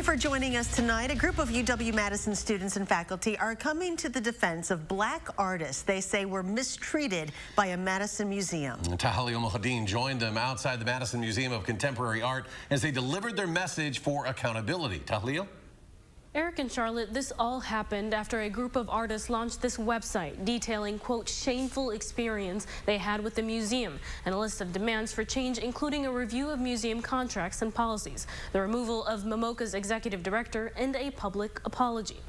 you for joining us tonight. A group of UW-Madison students and faculty are coming to the defense of black artists they say were mistreated by a Madison museum. Tahalil Mohadeen joined them outside the Madison Museum of Contemporary Art as they delivered their message for accountability. Tahalil? Eric and Charlotte, this all happened after a group of artists launched this website detailing, quote, shameful experience they had with the museum and a list of demands for change, including a review of museum contracts and policies, the removal of MMoCA's executive director, and a public apology.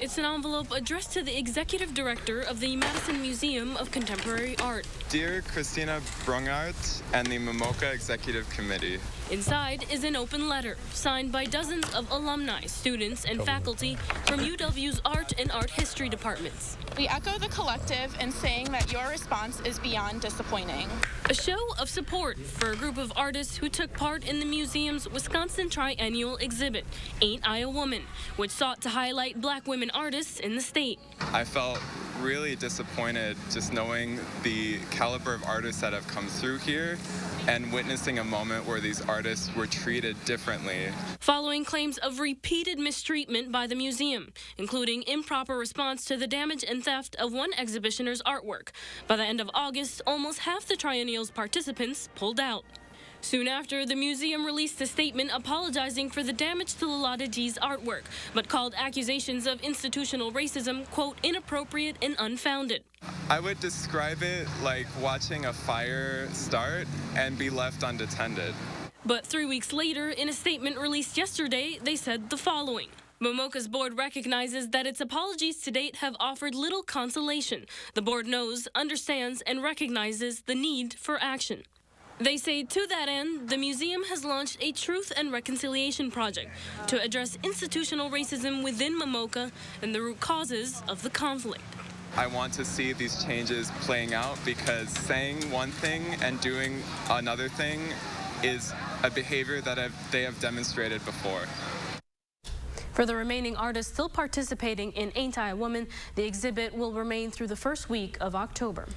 It's an envelope addressed to the executive director of the Madison Museum of Contemporary Art. Dear Christina Brungart and the MMoCA Executive Committee. Inside is an open letter signed by dozens of alumni, students, and faculty from UW's art and art history departments. We echo the collective in saying that your response is beyond disappointing. A show of support for a group of artists who took part in the museum's Wisconsin Triennial exhibit, Ain't I a Woman, which sought to highlight black women artists in the state. I felt really disappointed just knowing the caliber of artists that have come through here and witnessing a moment where these artists were treated differently. Following claims of repeated mistreatment by the museum, including improper response to the damage and theft of one exhibitioner's artwork. By the end of August, almost half the Triennial's participants pulled out. Soon after, the museum released a statement apologizing for the damage to Lolada G's artwork, but called accusations of institutional racism, quote, inappropriate and unfounded. I would describe it like watching a fire start and be left unattended. But 3 weeks later, in a statement released yesterday, they said the following. MMoCA's board recognizes that its apologies to date have offered little consolation. The board knows, understands, and recognizes the need for action. They say to that end, the museum has launched a Truth and Reconciliation project to address institutional racism within MMoCA and the root causes of the conflict. I want to see these changes playing out because saying one thing and doing another thing is a behavior that they have demonstrated before. For the remaining artists still participating in Ain't I a Woman, the exhibit will remain through the first week of October.